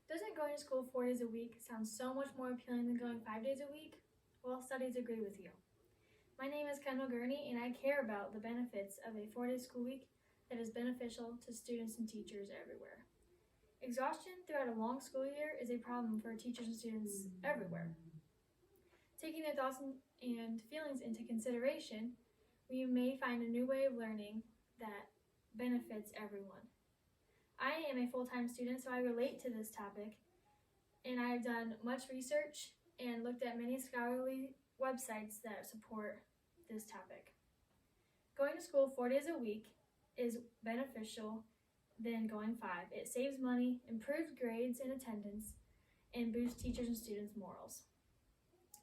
Doesn't going to school 4 days a week sound so much more appealing than going 5 days a week? Well, studies agree with you. My name is Kendall Gurney, and I care about the benefits of a 4-day school week that is beneficial to students and teachers everywhere. Exhaustion throughout a long school year is a problem for teachers and students everywhere. Taking their thoughts and feelings into consideration, we may find a new way of learning that benefits everyone. I am a full-time student, so I relate to this topic, and I have done much research and looked at many scholarly websites that support this topic. Going to school 4 days a week is beneficial than going 5. It saves money, improves grades and attendance, and boosts teachers and students' morals.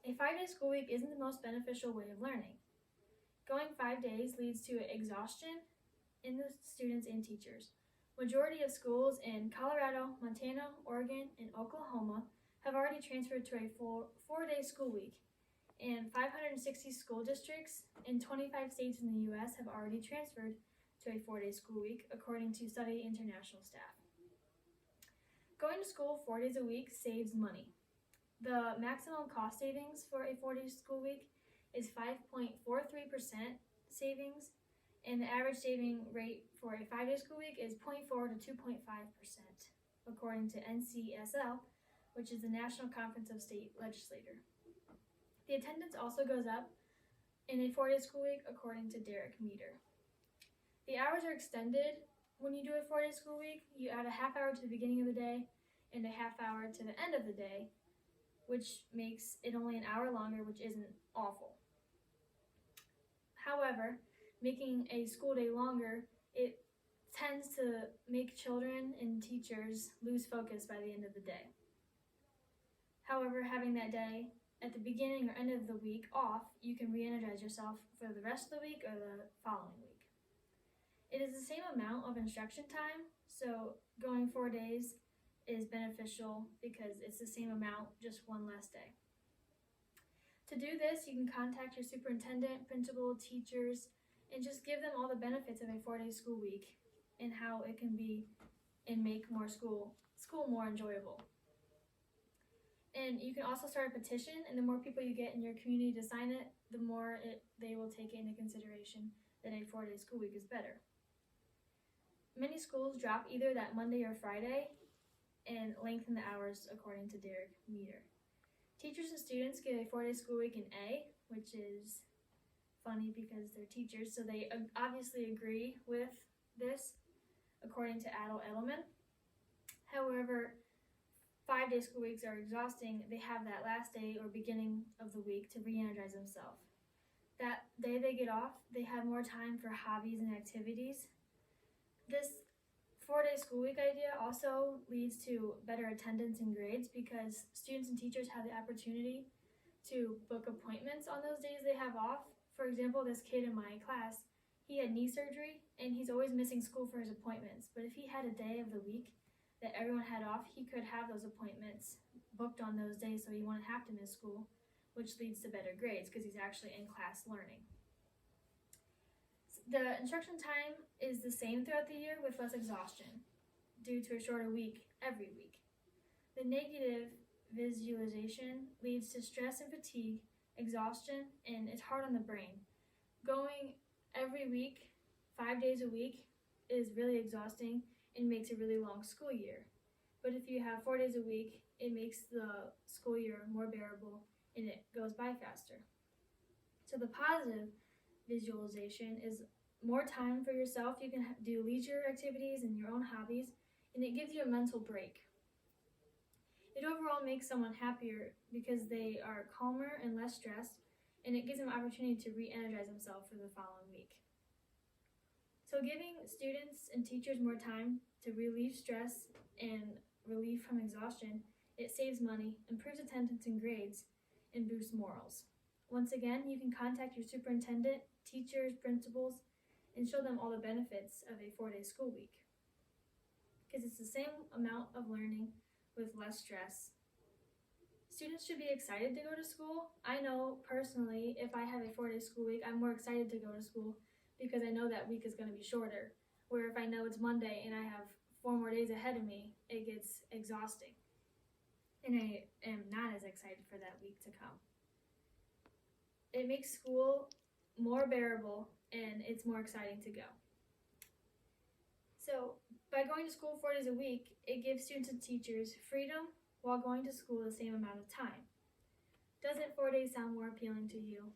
A 5-day school week isn't the most beneficial way of learning. Going 5 days leads to exhaustion in the students and teachers. Majority of schools in Colorado, Montana, Oregon, and Oklahoma have already transferred to a 4-day school week, and 560 school districts in 25 states in the U.S. have already transferred to a 4-day school week, according to Study International staff. Going to school 4 days a week saves money. The maximum cost savings for a 4-day school week is 5.43% savings, and the average saving rate for a 5-day school week is 0.4 to 2.5%, according to NCSL, which is the National Conference of State Legislators. The attendance also goes up in a 4-day school week, according to Derek Meter. The hours are extended when you do a 4-day school week. You add a half hour to the beginning of the day and a half hour to the end of the day, which makes it only an hour longer, which isn't awful. However, making a school day longer, it tends to make children and teachers lose focus by the end of the day. However, having that day at the beginning or end of the week off, you can re-energize yourself for the rest of the week or the following week. It is the same amount of instruction time, so going 4 days is beneficial because it's the same amount, just one less day. To do this, you can contact your superintendent, principal, teachers, and just give them all the benefits of a 4-day school week and how it can be and make school more enjoyable. And you can also start a petition, and the more people you get in your community to sign it, the more they will take it into consideration that a 4-day school week is better. Many schools drop either that Monday or Friday and lengthen the hours, according to Derek Meter. Teachers and students get a 4-day school week in A, which is funny because they're teachers, so they obviously agree with this, according to Adel Edelman. However, 5-day school weeks are exhausting. They have that last day or beginning of the week to re-energize themselves. That day they get off, they have more time for hobbies and activities. This 4-day school week idea also leads to better attendance and grades because students and teachers have the opportunity to book appointments on those days they have off. For example, this kid in my class, he had knee surgery and he's always missing school for his appointments. But if he had a day of the week that everyone had off, he could have those appointments booked on those days so he wouldn't have to miss school, which leads to better grades because he's actually in class learning. The instruction time is the same throughout the year with less exhaustion due to a shorter week every week. The negative visualization leads to stress and fatigue, exhaustion, and it's hard on the brain. Going every week, 5 days a week, is really exhausting and makes a really long school year. But if you have 4 days a week, it makes the school year more bearable and it goes by faster. So the positive visualization is more time for yourself. You can do leisure activities and your own hobbies, and it gives you a mental break. It overall makes someone happier because they are calmer and less stressed, and it gives them an opportunity to re-energize themselves for the following week. So giving students and teachers more time to relieve stress and relief from exhaustion, it saves money, improves attendance and grades, and boosts morals. Once again, you can contact your superintendent, teachers, principals, and show them all the benefits of a 4-day school week. Because it's the same amount of learning with less stress. Students should be excited to go to school. I know personally, if I have a 4-day school week, I'm more excited to go to school because I know that week is going to be shorter. Where if I know it's Monday and I have 4 more days ahead of me, it gets exhausting. and I am not as excited for that week to come. It makes school more bearable and it's more exciting to go. So, by going to school 4 days a week, it gives students and teachers freedom while going to school the same amount of time. Doesn't 4 days sound more appealing to you?